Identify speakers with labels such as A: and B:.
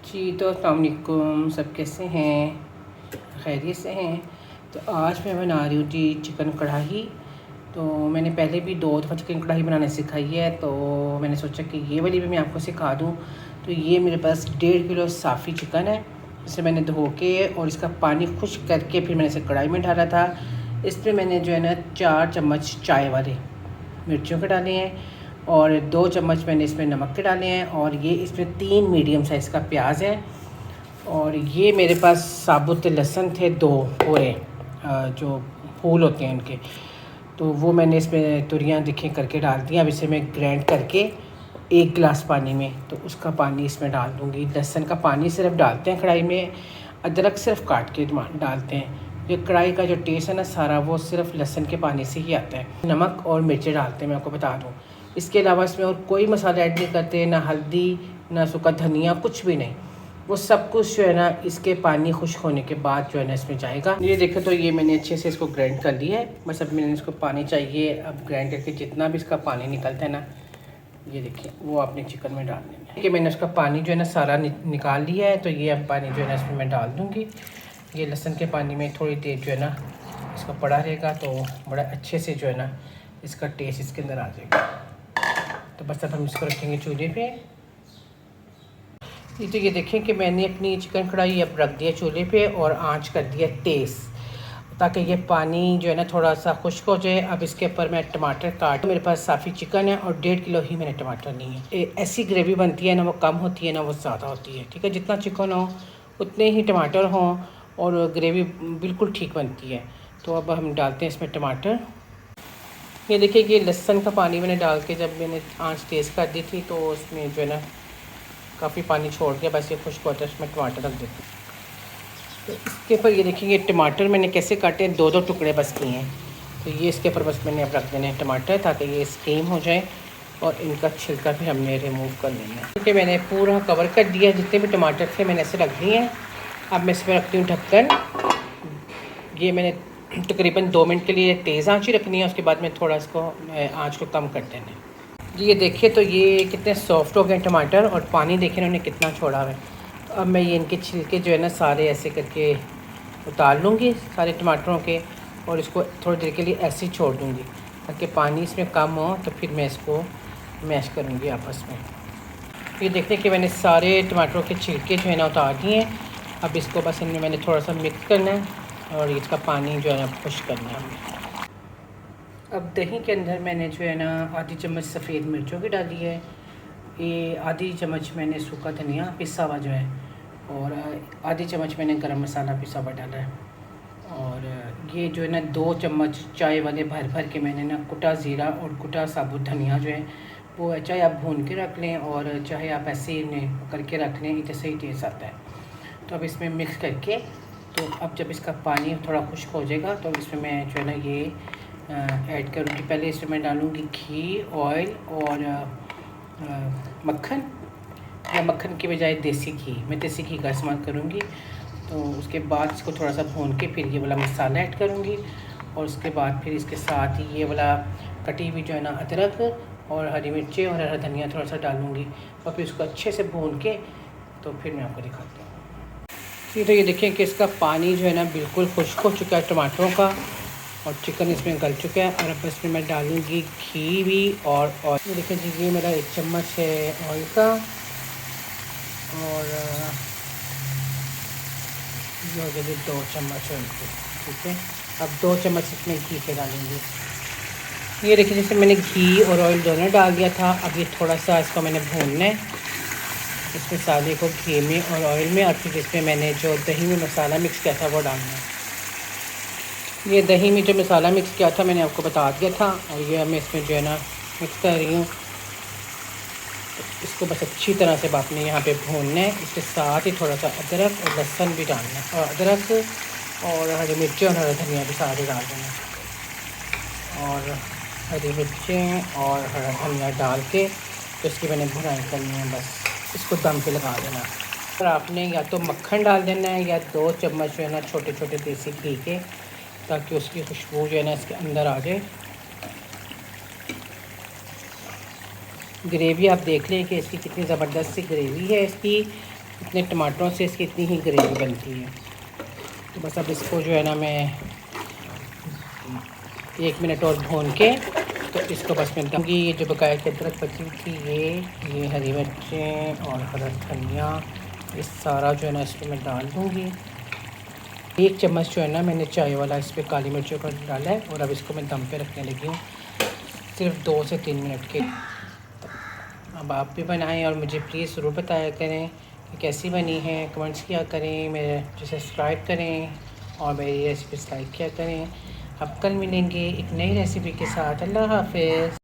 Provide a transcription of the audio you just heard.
A: जी तो अस्सलाम वालेकुम, सब कैसे हैं? खैरियत से हैं? तो आज मैं बना रही हूँ जी चिकन कढ़ाई। तो मैंने पहले भी 2 दफ़ा चिकन कढ़ाई बनाना सिखाई है, तो मैंने सोचा कि ये वाली भी मैं आपको सिखा दूँ। तो ये मेरे पास 1.5 किलो साफ़ी चिकन है। इसे मैंने धो के और इसका पानी खुश्क करके फिर मैंने इसे कढ़ाई में डाला था। इसमें मैंने जो है ना 4 चम्मच चाय वाले मिर्चियों के डाले हैं और 2 चम्मच मैंने इसमें नमक के डाले हैं और ये इसमें 3 मीडियम साइज़ का प्याज है और ये मेरे पास साबुत लहसुन थे 2 पूरे, जो फूल होते हैं उनके, तो वो मैंने इसमें तुरियां दिखें करके डाल दी। अब इसे मैं ग्राइंड करके 1 गिलास पानी में, तो उसका पानी इसमें डाल दूँगी। लहसुन का पानी सिर्फ डालते हैं कढ़ाई में, अदरक सिर्फ काट के डालते हैं। ये कढ़ाई का जो टेस्ट है ना सारा वो सिर्फ लहसुन के पानी से ही आता है। नमक और मिर्ची डालते हैं, मैं आपको बता दूँ। इसके अलावा इसमें और कोई मसाला ऐड नहीं करते, ना हल्दी, ना सूखा धनिया, कुछ भी नहीं। वो सब कुछ जो है ना इसके पानी खुश्क होने के बाद जो है ना इसमें जाएगा। ये देखें तो ये मैंने अच्छे से इसको ग्राइंड कर लिया है। बस अब मैंने इसको पानी चाहिए, अब ग्राइंड करके जितना भी इसका पानी निकलता है ना, ये देखिए वो आपने चिकन में डाल देना है। कि मैंने उसका पानी जो है ना सारा निकाल लिया है, तो ये अब पानी जो है ना इसमें मैं डाल दूँगी। ये लहसुन के पानी में थोड़ी देर जो है ना इसका पड़ा रहेगा, तो बड़ा अच्छे से जो है ना इसका टेस्ट इसके अंदर आ जाएगा। तो बस अब हम इसको रखेंगे चूल्हे पे। ये देखें कि मैंने अपनी चिकन कढ़ाई अब रख दिया चूल्हे पे और आंच कर दिया तेज़, ताकि ये पानी जो है ना थोड़ा सा खुश्क हो जाए। अब इसके ऊपर मैं टमाटर काट, मेरे पास साफ़ी चिकन है और 1.5 किलो ही मैंने टमाटर लिए हैं। ऐसी ग्रेवी बनती है ना, वो कम होती है ना वो ज़्यादा होती है, ठीक है। जितना चिकन हो उतने ही टमाटर हों और ग्रेवी बिल्कुल ठीक बनती है। तो अब हम डालते हैं इसमें टमाटर। ये देखिए कि लहसुन का पानी मैंने डाल के जब मैंने आंच तेज़ कर दी थी, तो उसमें जो है ना काफ़ी पानी छोड़ के बस ये खुश्क होता है, इसमें टमाटर रख देते हैं। तो इसके ऊपर ये देखिए टमाटर मैंने कैसे काटे हैं, 2-2 टुकड़े बस किए हैं। तो ये इसके ऊपर बस मैंने अब रख देने हैं टमाटर, ताकि ये स्टीम हो जाए और इनका छिलका भी हमने रिमूव कर लेना है। क्योंकि मैंने पूरा कवर कर दिया, जितने भी टमाटर थे मैंने ऐसे रख दिए हैं। अब मैं इसमें रखती हूँ ढक्कन। ये मैंने तकरीबन 2 मिनट के लिए तेज़ आँच ही रखनी है, उसके बाद में थोड़ा इसको आँच को कम कर देना है। ये देखिए तो ये कितने सॉफ्ट हो गए टमाटर और पानी देखिए इन्होंने कितना छोड़ा हुआ है। तो अब मैं ये इनके छिलके जो है ना सारे ऐसे करके उतार लूँगी सारे टमाटरों के, और इसको थोड़ी देर के लिए ऐसे ही छोड़ दूँगी ताकि पानी इसमें कम हो। तो फिर मैं इसको मैश करूँगी आपस में। ये देखते कि मैंने सारे टमाटरों के छिलके जो है ना उतार दिए हैं। अब इसको बस इनमें मैंने थोड़ा सा मिक्स करना है और इसका पानी जो है ना खुश्क करना है। अब दही के अंदर मैंने जो है ना आधी चम्मच सफ़ेद मिर्चों की डाली है, ये आधी चम्मच मैंने सूखा धनिया पिसा हुआ जो है, और आधी चम्मच मैंने गरम मसाला पिसा हुआ डाला है। और ये जो है ना 2 चम्मच चाय वाले भर भर के मैंने ना कुटा ज़ीरा और कुटा साबुत धनिया जो है वो चाहे आप भून के रख लें और चाहे आप ऐसे ही करके रख लें, इससे ही टेस्ट आता है। तो अब इसमें मिक्स करके, तो अब जब इसका पानी थोड़ा खुश्क हो जाएगा तो इसमें मैं जो है ना ये ऐड करूँगी। पहले इसमें मैं डालूँगी घी, ऑयल और मक्खन, या मक्खन की बजाय देसी घी, मैं देसी घी का इस्तेमाल करूँगी। तो उसके बाद इसको थोड़ा सा भून के फिर ये वाला मसाला ऐड करूँगी, और उसके बाद फिर इसके साथ ही ये वाला कटी हुई जो है ना अदरक और हरी मिर्ची और हरा धनिया थोड़ा सा डालूँगी, और फिर उसको अच्छे से भून के तो फिर मैं आपको दिखाती हूँ। तो ये देखिए कि इसका पानी जो है ना बिल्कुल खुश्क हो चुका है टमाटरों का, और चिकन इसमें गल चुका है। और अब इसमें मैं डालूँगी घी भी और ऑयल। देखिए जी ये मेरा 1 चम्मच है ऑयल का, और ये हो गया 2 चम्मच ऑयल के, ठीक है। अब 2 चम्मच इसमें घी के डालूँगी। ये देखिए जैसे मैंने घी और ऑयल दोनों डाल दिया था। अब ये थोड़ा सा इसको मैंने भूनना है, इस मसाले को घी में और ऑयल में, और फिर इसमें मैंने जो दही में मसाला मिक्स किया था वो डालना है। ये दही में जो मसाला मिक्स किया था मैंने आपको बता दिया था, और ये मैं इसमें जो है ना मिक्स कर रही हूँ। इसको बस अच्छी तरह से आपने यहाँ पे भूनना है। इसके साथ ही थोड़ा सा अदरक और लहसुन भी डालना है, और अदरक और हरी मिर्ची और हरा धनिया भी सारे डाल देना, और हरी मिर्चें और हरा धनिया डाल के तो इसकी मैंने भुनाई करनी है। बस इसको दम पे लगा देना। और आपने या तो मक्खन डाल देना है या 2 चम्मच जो है ना छोटे छोटे देसी घी के, ताकि उसकी खुशबू जो है ना इसके अंदर आ जाए। ग्रेवी आप देख लें कि इसकी कितनी ज़बरदस्त सी ग्रेवी है इसकी, इतने टमाटरों से इसकी इतनी ही ग्रेवी बनती है। तो बस अब इसको जो है ना मैं 1 मिनट और भून के तो इसको बस मैं दूँगी। ये जो बकाया की अदरक बची थी ये हरी मिर्चें और हरा धनिया ये सारा जो है ना इस पर मैं डाल दूँगी। 1 चम्मच जो है ना मैंने चाय वाला इस पर काली मिर्चों का डाला है और अब इसको मैं दम पे रखने लगी हूँ सिर्फ 2 से 3 मिनट के। अब आप भी बनाएं और मुझे प्लीज़ ज़रूर बताया करें कि कैसी बनी है, कमेंट्स किया करें, मेरे मुझे सब्सक्राइब करें और मेरी रेसिपीज़ लाइक किया करें। अब कल मिलेंगे एक नई रेसिपी के साथ। अल्लाह हाफ़िज़।